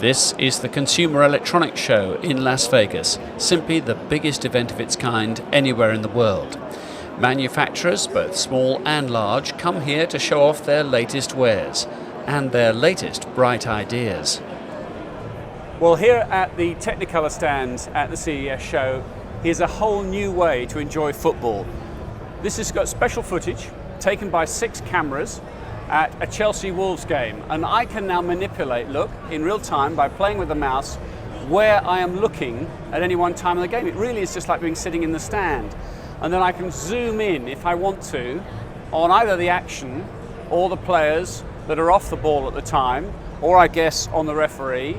This is the Consumer Electronics Show in Las Vegas, simply the biggest event of its kind anywhere in the world. Manufacturers, both small and large, come here to show off their latest wares and their latest bright ideas. Well, here at the Technicolor stand at the CES show, here's a whole new way to enjoy football. This has got special footage taken by 6 cameras at a Chelsea Wolves game, and I can now manipulate, look, in real time by playing with the mouse where I am looking at any one time in the game. It really is just like being sitting in the stand. And then I can zoom in, if I want to, on either the action or the players that are off the ball at the time, or I guess on the referee,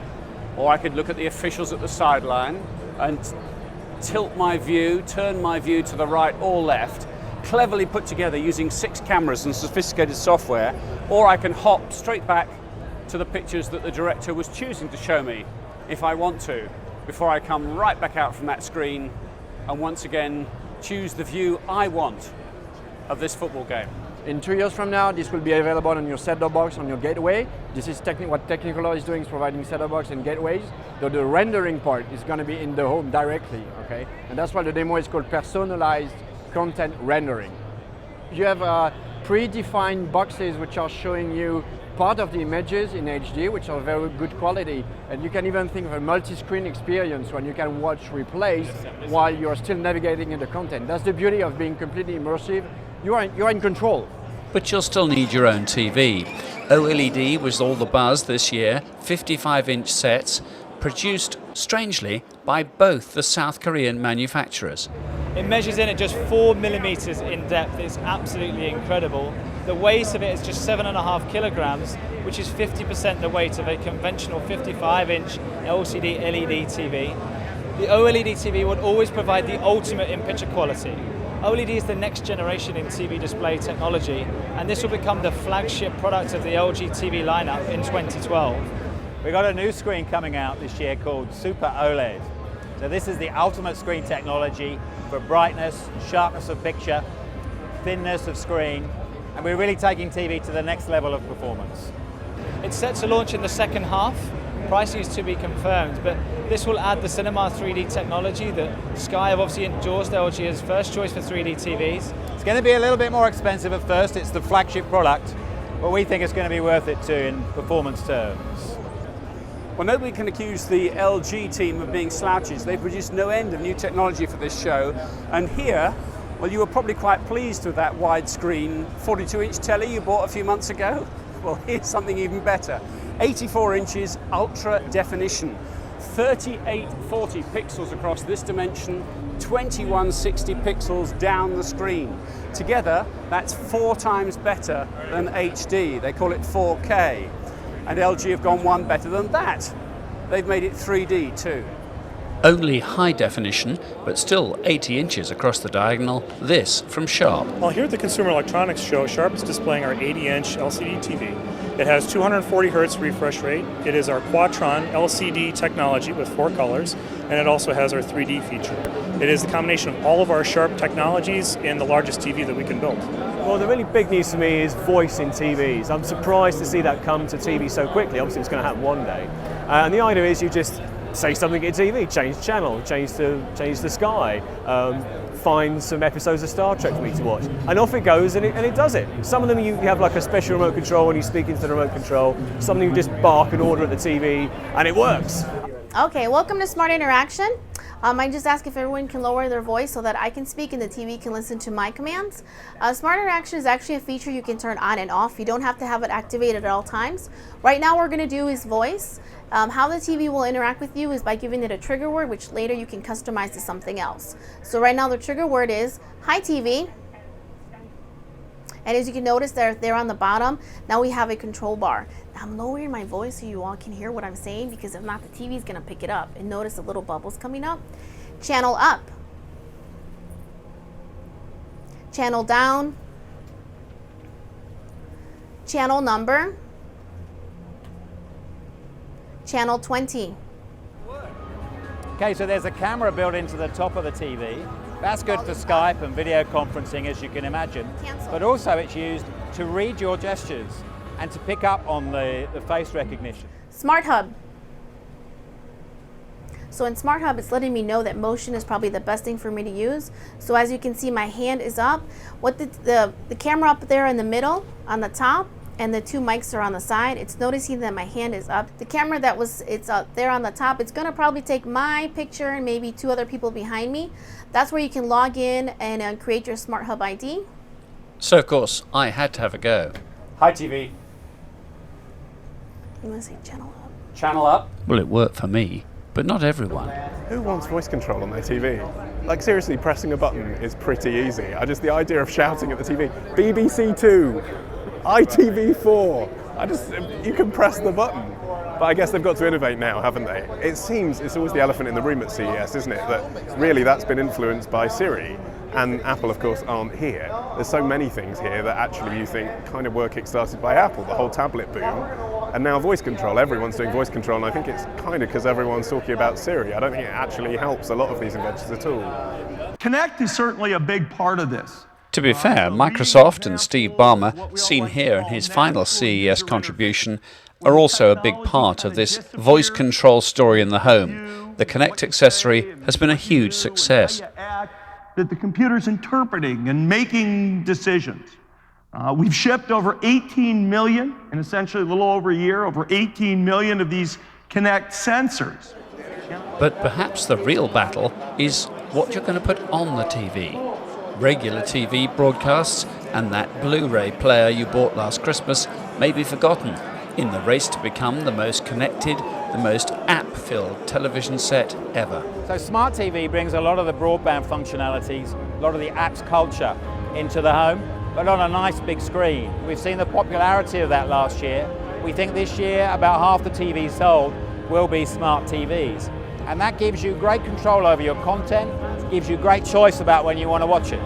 or I could look at the officials at the sideline and tilt my view, turn my view to the right or left, cleverly put together using 6 cameras and sophisticated software, or I can hop straight back to the pictures that the director was choosing to show me if I want to, before I come right back out from that screen and once again choose the view I want of this football game. In 2 years from now, this will be available on your set-top box, on your gateway. This is what Technicolor is doing, is providing set-top box and gateways. So the rendering part is going to be in the home directly, okay? And that's why the demo is called personalized content rendering. You have predefined boxes which are showing you part of the images in HD, which are very good quality, and you can even think of a multi-screen experience when you can watch replays while you're still navigating in the content. That's the beauty of being completely immersive. You're in control. But you'll still need your own TV. OLED was all the buzz this year, 55-inch sets, produced, strangely, by both the South Korean manufacturers. It measures in at just 4 millimeters in depth. It's absolutely incredible. The weight of it is just 7.5 kilograms, which is 50% the weight of a conventional 55-inch LCD LED TV. The OLED TV would always provide the ultimate in picture quality. OLED is the next generation in TV display technology, and this will become the flagship product of the LG TV lineup in 2012. We've got a new screen coming out this year called Super OLED. So this is the ultimate screen technology for brightness, sharpness of picture, thinness of screen, and we're really taking TV to the next level of performance. It's set to launch in the second half. Pricing is to be confirmed, but this will add the Cinema 3D technology that Sky have obviously endorsed LG as first choice for 3D TVs. It's going to be a little bit more expensive at first. It's the flagship product, but we think it's going to be worth it too in performance terms. Well, nobody can accuse the LG team of being slouches. They've produced no end of new technology for this show. And here, well, you were probably quite pleased with that widescreen 42-inch telly you bought a few months ago. Well, here's something even better. 84 inches ultra definition, 3840 pixels across this dimension, 2160 pixels down the screen. Together, that's 4 times better than HD. They call it 4K. And LG have gone one better than that. They've made it 3D too. Only high definition, but still 80 inches across the diagonal, this from Sharp. Well, here at the Consumer Electronics Show, Sharp is displaying our 80-inch LCD TV. It has 240 Hz refresh rate. It is our Quadtron LCD technology with 4 colors, and it also has our 3D feature. It is the combination of all of our Sharp technologies in the largest TV that we can build. Well, the really big news for me is voice in TVs. I'm surprised to see that come to TV so quickly. Obviously, it's going to happen one day. And the idea is you just say something at TV, change channel, change the Sky, find some episodes of Star Trek for me to watch. And off it goes, and it does it. Some of them you have like a special remote control and you speak into the remote control. Some of them you just bark and order at the TV, and it works. Okay, welcome to Smart Interaction. I just ask if everyone can lower their voice so that I can speak and the TV can listen to my commands. Smart Interaction is actually a feature you can turn on and off. You don't have to have it activated at all times. Right now what we're going to do is voice. How the TV will interact with you is by giving it a trigger word, which later you can customize to something else. So right now the trigger word is, "Hi TV." And as you can notice there on the bottom, now we have a control bar. Now I'm lowering my voice so you all can hear what I'm saying, because if not, the TV is going to pick it up. And notice the little bubbles coming up. Channel up. Channel down. Channel number. Channel 20. Okay, so there's a camera built into the top of the TV. That's good for Skype and video conferencing, as you can imagine. Cancel. But also it's used to read your gestures and to pick up on the face recognition. Smart Hub. So in Smart Hub, it's letting me know that motion is probably the best thing for me to use. So as you can see, my hand is up. What the camera up there in the middle on the top, and the two mics are on the side, it's noticing that my hand is up. The camera it's up there on the top, it's gonna probably take my picture and maybe 2 other people behind me. That's where you can log in and create your Smart Hub ID. So of course, I had to have a go. Hi TV. You wanna say channel up? Channel up. Well, it worked for me, but not everyone. Who wants voice control on their TV? Like seriously, pressing a button is pretty easy. The idea of shouting at the TV, BBC 2, ITV4, you can press the button. But I guess they've got to innovate now, haven't they? It seems it's always the elephant in the room at CES, isn't it? That really that's been influenced by Siri. And Apple, of course, aren't here. There's so many things here that actually you think kind of were kick-started by Apple, the whole tablet boom. And now voice control, everyone's doing voice control, and I think it's kind of because everyone's talking about Siri. I don't think it actually helps a lot of these inventions at all. Connect is certainly a big part of this. To be fair, Microsoft and Steve Ballmer, seen here in his final CES contribution, are also a big part of this voice control story in the home. The Connect accessory has been a huge success. That the computer's interpreting and making decisions. We've shipped over 18 million, in essentially a little over a year, over 18 million of these Connect sensors. But perhaps the real battle is what you're going to put on the TV. Regular TV broadcasts and that Blu-ray player you bought last Christmas may be forgotten in the race to become the most connected, the most app-filled television set ever. So Smart TV brings a lot of the broadband functionalities, a lot of the apps culture into the home, but on a nice big screen. We've seen the popularity of that last year. We think this year about half the TVs sold will be smart TVs. And that gives you great control over your content, gives you great choice about when you want to watch it.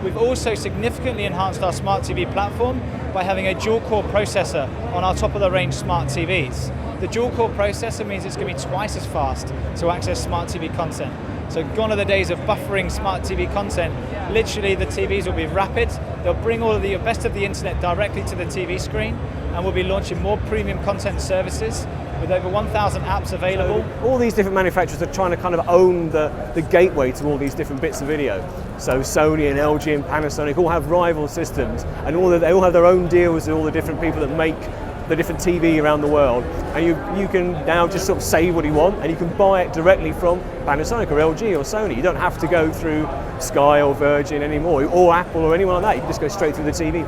We've also significantly enhanced our Smart TV platform by having a dual-core processor on our top-of-the-range Smart TVs. The dual-core processor means it's going to be twice as fast to access Smart TV content. So gone are the days of buffering Smart TV content. Literally, the TVs will be rapid. They'll bring all of the best of the internet directly to the TV screen, and we'll be launching more premium content services with over 1,000 apps available. So all these different manufacturers are trying to kind of own the gateway to all these different bits of video. So Sony and LG and Panasonic all have rival systems, and they all have their own deals with all the different people that make the different TV around the world, and you can now just sort of say what you want, and you can buy it directly from Panasonic or LG or Sony. You don't have to go through Sky or Virgin anymore, or Apple or anyone like that. You can just go straight through the TV.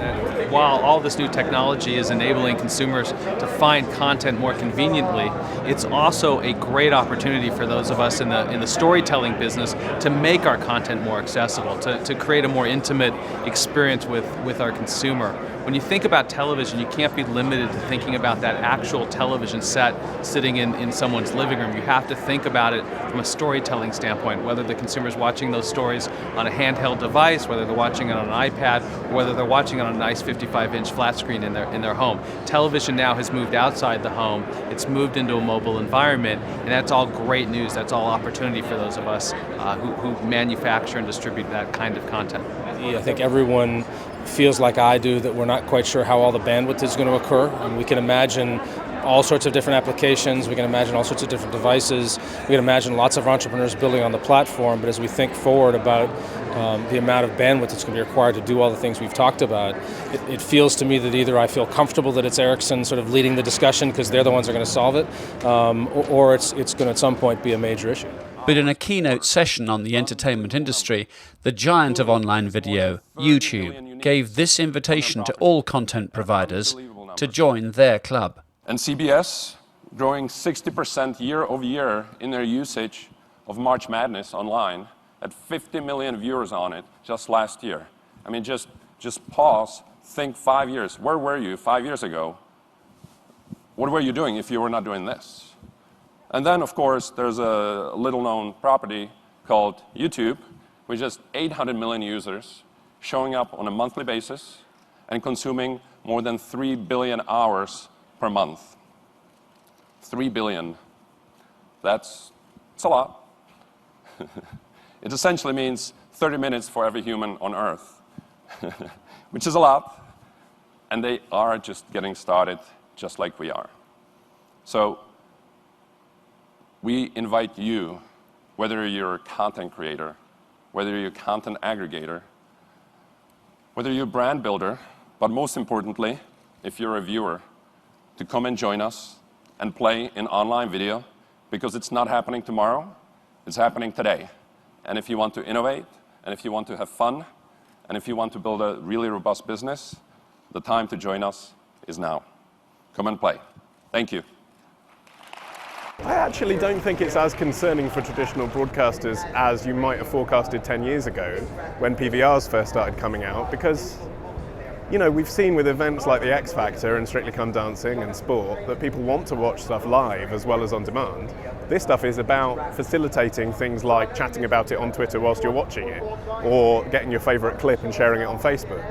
While all this new technology is enabling consumers to find content more conveniently, it's also a great opportunity for those of us in the storytelling business to make our content more accessible, to create a more intimate experience with our consumer. When you think about television, you can't be limited to thinking about that actual television set sitting in someone's living room. You have to think about it from a storytelling standpoint, whether the consumer's watching those stories on a handheld device, whether they're watching it on an iPad, or whether they're watching it on a nice 55-inch flat screen in their home. Television now has moved outside the home. It's moved into a mobile environment, and that's all great news. That's all opportunity for those of us who manufacture and distribute that kind of content. I think everyone feels like I do that we're not quite sure how all the bandwidth is going to occur. And we can imagine all sorts of different applications, we can imagine all sorts of different devices, we can imagine lots of entrepreneurs building on the platform, but as we think forward about the amount of bandwidth that's going to be required to do all the things we've talked about, it feels to me that either I feel comfortable that it's Ericsson sort of leading the discussion because they're the ones that are going to solve it, or it's going to at some point be a major issue. But in a keynote session on the entertainment industry, the giant of online video, YouTube, gave this invitation to all content providers to join their club. And CBS growing 60% year over year in their usage of March Madness online, at 50 million viewers on it just last year. I mean, just pause, think 5 years. Where were you 5 years ago? What were you doing if you were not doing this? And then, of course, there's a little-known property called YouTube, with just 800 million users showing up on a monthly basis and consuming more than 3 billion hours per month. 3 billion. It's a lot. It essentially means 30 minutes for every human on Earth, which is a lot. And they are just getting started, just like we are. So we invite you, whether you're a content creator, whether you're a content aggregator, whether you're a brand builder, but most importantly, if you're a viewer, to come and join us and play in online video, because it's not happening tomorrow, it's happening today. And if you want to innovate, and if you want to have fun, and if you want to build a really robust business, the time to join us is now. Come and play. Thank you. I actually don't think it's as concerning for traditional broadcasters as you might have forecasted 10 years ago when PVRs first started coming out, because you know, we've seen with events like the X Factor and Strictly Come Dancing and sport that people want to watch stuff live as well as on demand. This stuff is about facilitating things like chatting about it on Twitter whilst you're watching it, or getting your favourite clip and sharing it on Facebook.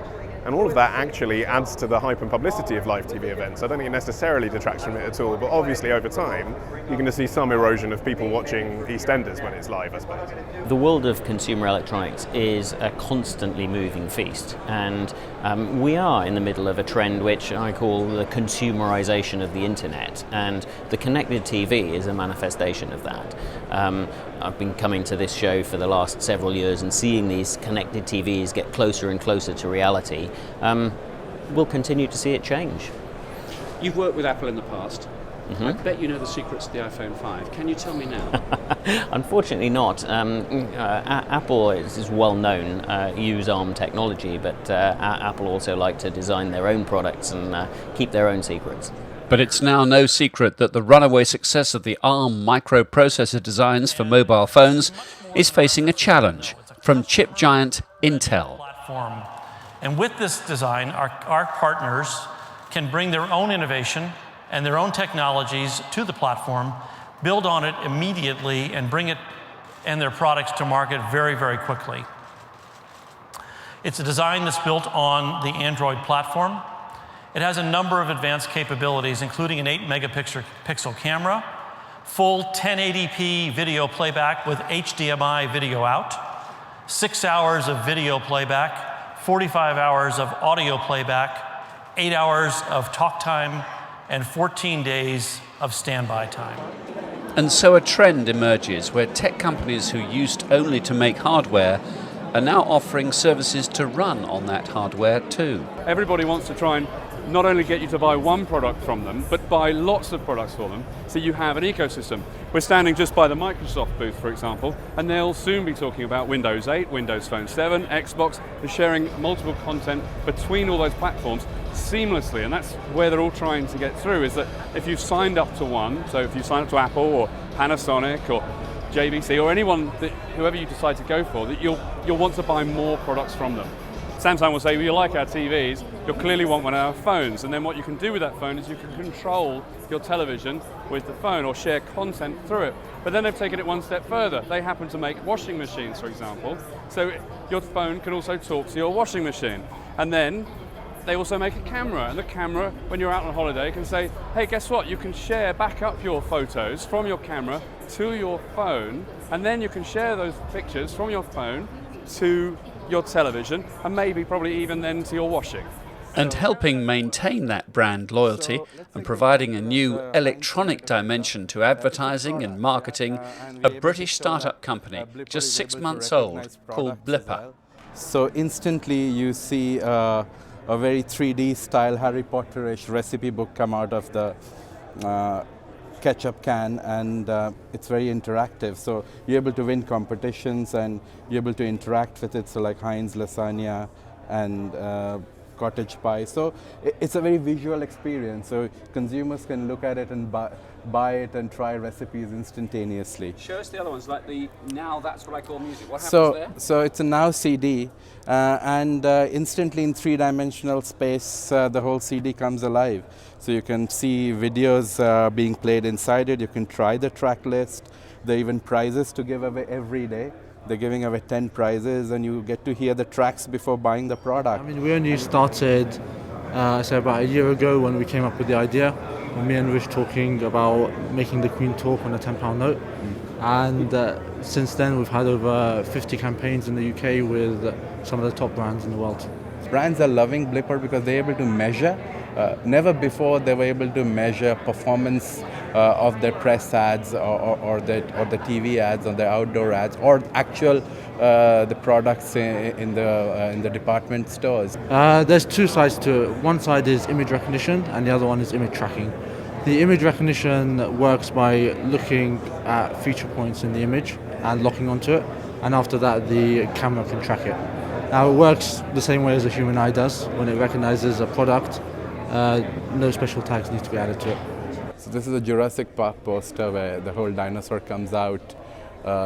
And all of that actually adds to the hype and publicity of live TV events. I don't think it necessarily detracts from it at all, but obviously over time, you're going to see some erosion of people watching EastEnders when it's live, I suppose. The world of consumer electronics is a constantly moving feast, and we are in the middle of a trend which I call the consumerization of the internet, and the connected TV is a manifestation of that. I've been coming to this show for the last several years and seeing these connected TVs get closer and closer to reality. We'll continue to see it change. You've worked with Apple in the past. Mm-hmm. I bet you know the secrets of the iPhone 5. Can you tell me now? Unfortunately not. Apple is well known, use ARM technology, but Apple also like to design their own products and keep their own secrets. But it's now no secret that the runaway success of the ARM microprocessor designs for mobile phones is facing a challenge from chip giant Intel. And with this design, our partners can bring their own innovation and their own technologies to the platform, build on it immediately, and bring it and their products to market very, very quickly. It's a design that's built on the Android platform. It has a number of advanced capabilities, including an 8-megapixel camera, full 1080p video playback with HDMI video out, 6 hours of video playback, 45 hours of audio playback, 8 hours of talk time, and 14 days of standby time. And so a trend emerges where tech companies who used only to make hardware are now offering services to run on that hardware too. Everybody wants to try and not only get you to buy one product from them, but buy lots of products for them, so you have an ecosystem. We're standing just by the Microsoft booth, for example, and they'll soon be talking about Windows 8, Windows Phone 7, Xbox, and sharing multiple content between all those platforms seamlessly, and that's where they're all trying to get through, is that if you've signed up to one, so if you sign up to Apple or Panasonic or JVC or anyone, whoever you decide to go for, that you'll want to buy more products from them. Samsung will say, well, you like our TVs, you'll clearly want one of our phones, and then what you can do with that phone is you can control your television with the phone or share content through it. But then they've taken it one step further. They happen to make washing machines, for example, so your phone can also talk to your washing machine. And then they also make a camera, and the camera, when you're out on holiday, can say, hey, guess what? You can back up your photos from your camera to your phone, and then you can share those pictures from your phone to your television, and maybe probably even then to your washing. And helping maintain that brand loyalty and providing a new electronic dimension to advertising and marketing, a British startup company just 6 months old called Blipper. So instantly you see a very 3D style Harry Potter-ish recipe book come out of the ketchup can, and it's very interactive. So you're able to win competitions and you're able to interact with it. So like Heinz lasagna and cottage pie. So it's a very visual experience. So consumers can look at it and buy it and try recipes instantaneously. Show us the other ones, like the Now That's What I Call Music. What happens there? So it's a Now CD, and instantly in three-dimensional space, the whole CD comes alive. So you can see videos being played inside it. You can try the track list. There are even prizes to give away every day. They're giving away 10 prizes, and you get to hear the tracks before buying the product. I mean, we only started, say about a year ago when we came up with the idea. When me and Rich talking about making the Queen talk on a £10 note. And since then, we've had over 50 campaigns in the UK with some of the top brands in the world. Brands are loving Blipper because they're able to measure never before they were able to measure performance of their press ads or the TV ads or the outdoor ads or actual the products in the department stores. There's two sides to it. One side is image recognition and the other one is image tracking. The image recognition works by looking at feature points in the image and locking onto it, and after that the camera can track it. Now it works the same way as a human eye does. When it recognizes a product, no special tags need to be added to it. So this is a Jurassic Park poster where the whole dinosaur comes out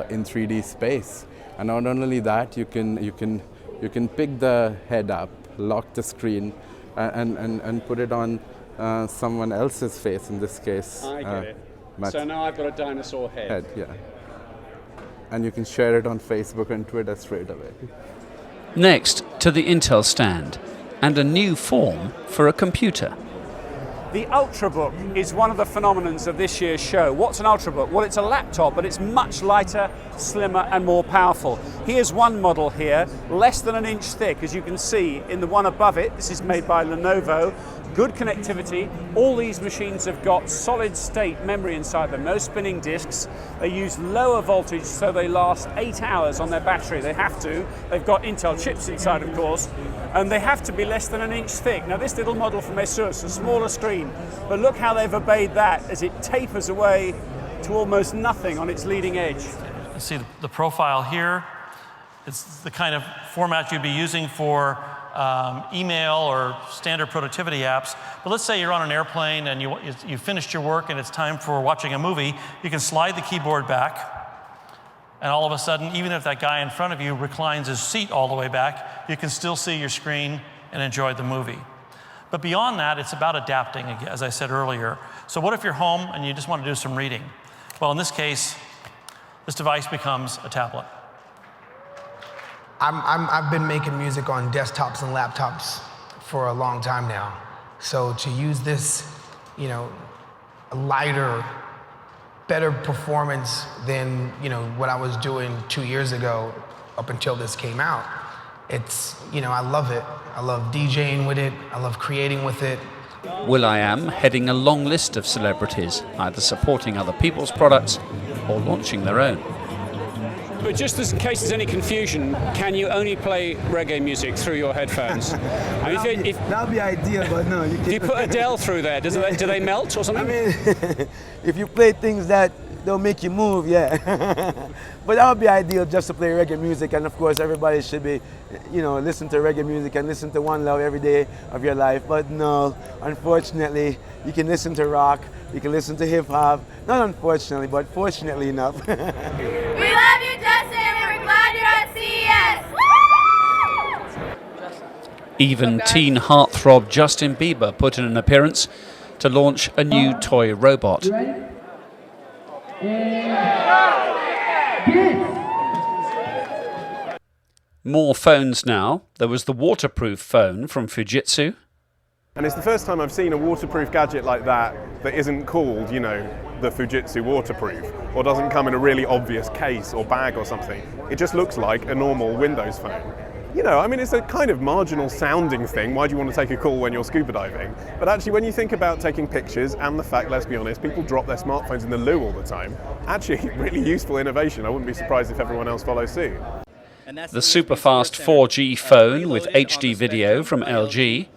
in 3D space. And not only that, you can pick the head up, lock the screen, and put it on someone else's face. In this case, I get it. So now I've got a dinosaur head. Yeah. And you can share it on Facebook and Twitter straight away. Next to the Intel stand, and a new form for a computer. The Ultrabook is one of the phenomenons of this year's show. What's an Ultrabook? Well, it's a laptop, but it's much lighter, slimmer, and more powerful. Here's one model here, less than an inch thick, as you can see in the one above it. This is made by Lenovo. Good connectivity. All these machines have got solid state memory inside them, no spinning disks. They use lower voltage, so they last 8 hours on their battery. They have to. They've got Intel chips inside, of course, and they have to be less than an inch thick. Now, this little model from Asus, a smaller screen, but look how they've obeyed that as it tapers away to almost nothing on its leading edge. You see the profile here. It's the kind of format you'd be using for email or standard productivity apps. But let's say you're on an airplane and you finished your work and it's time for watching a movie. You can slide the keyboard back, and all of a sudden, even if that guy in front of you reclines his seat all the way back, you can still see your screen and enjoy the movie. But beyond that, it's about adapting, as I said earlier. So what if you're home and you just want to do some reading? Well, in this case, this device becomes a tablet. I've been making music on desktops and laptops for a long time now. So to use this, lighter, better performance than, what I was doing 2 years ago up until this came out, it's, I love it. I love DJing with it. I love creating with it. will.i.am heading a long list of celebrities, either supporting other people's products or launching their own. But just in case there's any confusion, can you only play reggae music through your headphones? That'd be ideal, but no. You can't. If you put Adele through there, do they melt or something? I mean, if you play things that don't make you move, yeah. But that would be ideal, just to play reggae music, and of course everybody should be, listen to reggae music and listen to One Love every day of your life. But no, unfortunately, you can listen to rock, you can listen to hip hop. Not unfortunately, but fortunately enough. We love you, Justin, and we're glad you're at CES. Even teen heartthrob Justin Bieber put in an appearance to launch a new toy robot. More phones now. There was the waterproof phone from Fujitsu. And it's the first time I've seen a waterproof gadget like that isn't called, the Fujitsu waterproof, or doesn't come in a really obvious case or bag or something. It just looks like a normal Windows phone. It's a kind of marginal sounding thing. Why do you want to take a call when you're scuba diving? But actually, when you think about taking pictures and the fact, let's be honest, people drop their smartphones in the loo all the time, actually really useful innovation. I wouldn't be surprised if everyone else follows suit. The super-fast 4G phone with HD video from LG.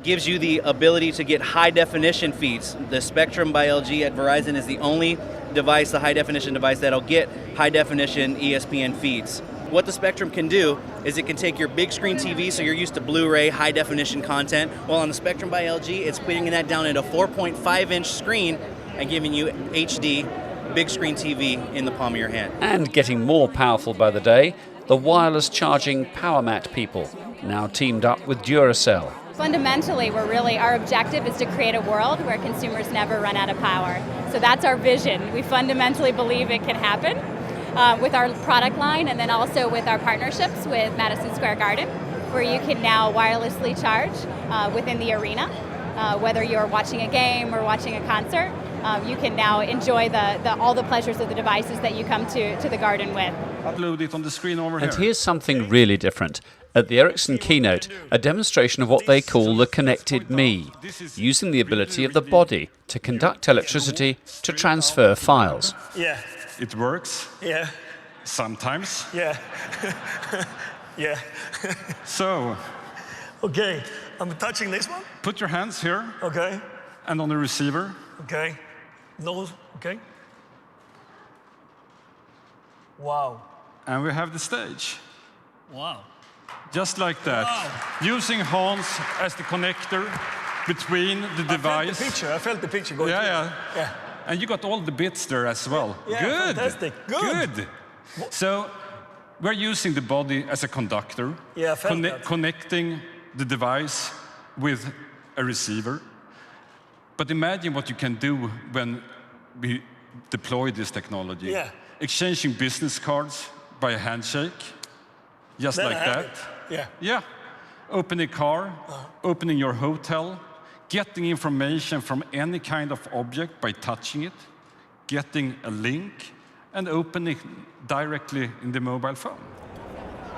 Gives you the ability to get high-definition feeds. The Spectrum by LG at Verizon is the only device, the high-definition device, that'll get high-definition ESPN feeds. What the Spectrum can do is it can take your big screen TV, so you're used to Blu-ray, high-definition content. Well, on the Spectrum by LG, it's putting that down into a 4.5-inch screen and giving you HD big screen TV in the palm of your hand. And getting more powerful by the day, the wireless charging power mat people, now teamed up with Duracell. Fundamentally, our objective is to create a world where consumers never run out of power. So that's our vision. We fundamentally believe it can happen with our product line, and then also with our partnerships with Madison Square Garden, where you can now wirelessly charge within the arena. Whether you're watching a game or watching a concert, you can now enjoy all the pleasures of the devices that you come to the garden with. Upload it on the screen over here. And here's something really different. At the Ericsson keynote, a demonstration of what they call the connected me, using the ability of the body to conduct electricity to transfer files. Yeah. It works. Yeah. Sometimes. Yeah. Yeah. So. Okay, I'm touching this one. Put your hands here. Okay. And on the receiver. Okay. Nose. Okay. Wow. And we have the stage. Wow. Just like that. Wow. Using Hans as the connector between the device. I felt the picture going through. Yeah. And you got all the bits there as well. Yeah, good. Fantastic. Good. So we're using the body as a conductor. Yeah, I felt that. Connecting the device with a receiver. But imagine what you can do when we deploy this technology. Yeah. Exchanging business cards by a handshake. Just Then like I have that. it. Yeah. Yeah. Opening a car, opening your hotel, getting information from any kind of object by touching it, getting a link, and opening directly in the mobile phone.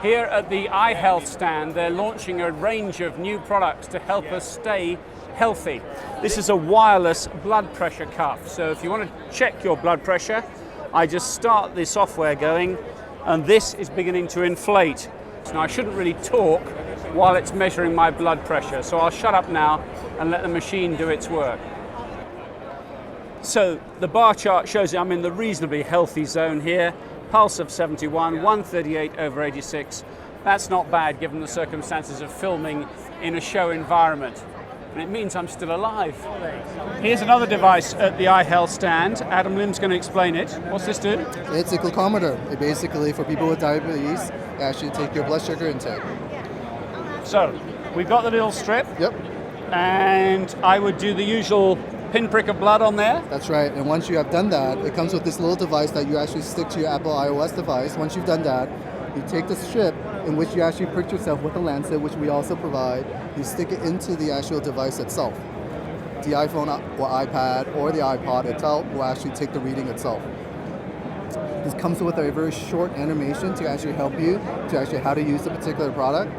Here at the eye health stand, they're launching a range of new products to help us stay healthy. This is a wireless blood pressure cuff. So if you want to check your blood pressure, I just start the software going, and this is beginning to inflate. Now I shouldn't really talk while it's measuring my blood pressure, so I'll shut up now and let the machine do its work. So the bar chart shows I'm in the reasonably healthy zone here. Pulse of 71, 138/86. That's not bad given the circumstances of filming in a show environment. And it means I'm still alive. Here's another device at the eye health stand. Adam Lim's going to explain it. What's this do? It's a glucometer. It basically, for people with diabetes, actually take your blood sugar intake. So, we've got the little strip. Yep. And I would do the usual pinprick of blood on there. That's right. And once you have done that, it comes with this little device that you actually stick to your Apple iOS device. Once you've done that, you take the strip in which you actually prick yourself with a lancet, which we also provide. You stick it into the actual device itself. The iPhone or iPad or the iPod itself will actually take the reading itself. This comes with a very short animation to actually help you to actually how to use the particular product.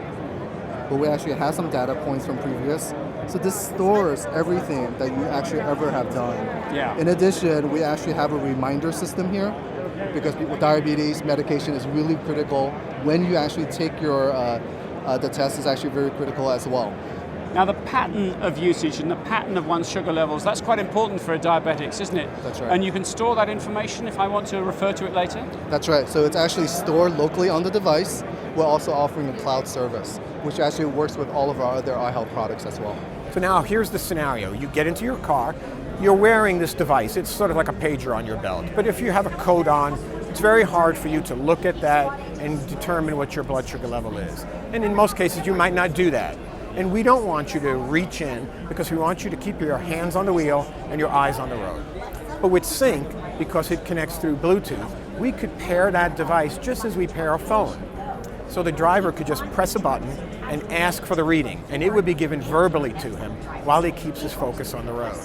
But we actually have some data points from previous. So this stores everything that you actually ever have done. Yeah. In addition, we actually have a reminder system here because people with diabetes, medication is really critical. When you actually take your, the test is actually very critical as well. Now the pattern of usage and the pattern of one's sugar levels, that's quite important for a diabetic, isn't it? That's right. And you can store that information if I want to refer to it later? That's right. So it's actually stored locally on the device. We're also offering a cloud service, which actually works with all of our other eye health products as well. So now here's the scenario. You get into your car, you're wearing this device. It's sort of like a pager on your belt. But if you have a coat on, it's very hard for you to look at that and determine what your blood sugar level is. And in most cases, you might not do that. And we don't want you to reach in because we want you to keep your hands on the wheel and your eyes on the road. But with Sync, because it connects through Bluetooth, we could pair that device just as we pair a phone. So the driver could just press a button and ask for the reading, and it would be given verbally to him while he keeps his focus on the road.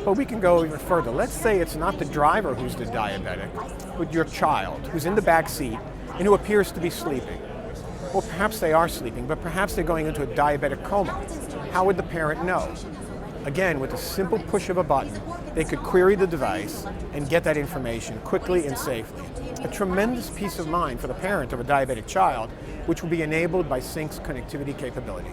But we can go even further. Let's say it's not the driver who's the diabetic, but your child who's in the back seat and who appears to be sleeping. Well, perhaps they are sleeping, but perhaps they're going into a diabetic coma. How would the parent know? Again, with a simple push of a button, they could query the device and get that information quickly and safely. A tremendous peace of mind for the parent of a diabetic child, which will be enabled by Sync's connectivity capability.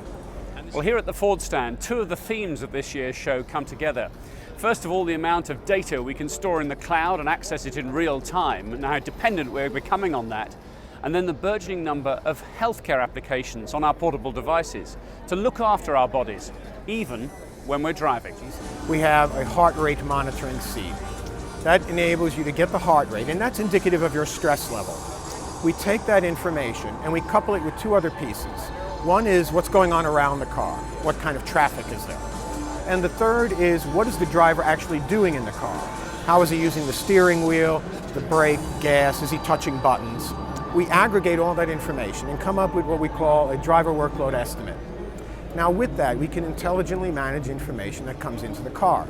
Well, here at the Ford stand, two of the themes of this year's show come together. First of all, the amount of data we can store in the cloud and access it in real time, and how dependent we're becoming on that. And then the burgeoning number of healthcare applications on our portable devices to look after our bodies, even when we're driving. We have a heart rate monitoring seat. That enables you to get the heart rate, and that's indicative of your stress level. We take that information and we couple it with two other pieces. One is what's going on around the car, what kind of traffic is there. And the third is what is the driver actually doing in the car? How is he using the steering wheel, the brake, gas, is he touching buttons? We aggregate all that information and come up with what we call a driver workload estimate. Now with that, we can intelligently manage information that comes into the car.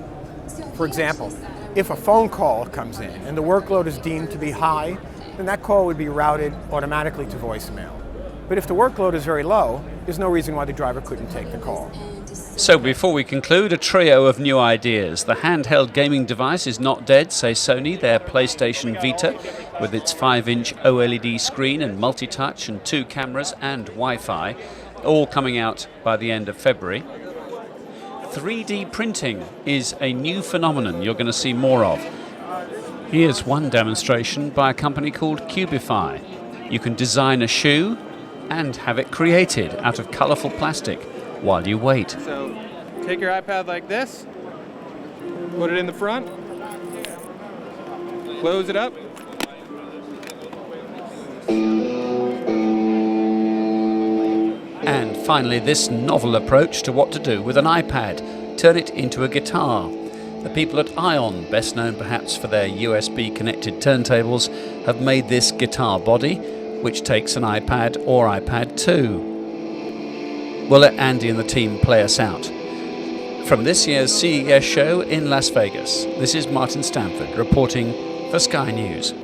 For example, if a phone call comes in and the workload is deemed to be high, then that call would be routed automatically to voicemail. But if the workload is very low, there's no reason why the driver couldn't take the call. So before we conclude, a trio of new ideas. The handheld gaming device is not dead, say Sony. Their PlayStation Vita, with its 5-inch OLED screen and multi-touch and 2 cameras and Wi-Fi, all coming out by the end of February. 3D printing is a new phenomenon you're going to see more of. Here's one demonstration by a company called Cubify. You can design a shoe and have it created out of colourful plastic while you wait. So take your iPad like this, put it in the front, close it up. And finally, this novel approach to what to do with an iPad. Turn it into a guitar. The people at Ion, best known perhaps for their USB-connected turntables, have made this guitar body, which takes an iPad or iPad 2. We'll let Andy and the team play us out. From this year's CES show in Las Vegas, this is Martin Stanford reporting for Sky News.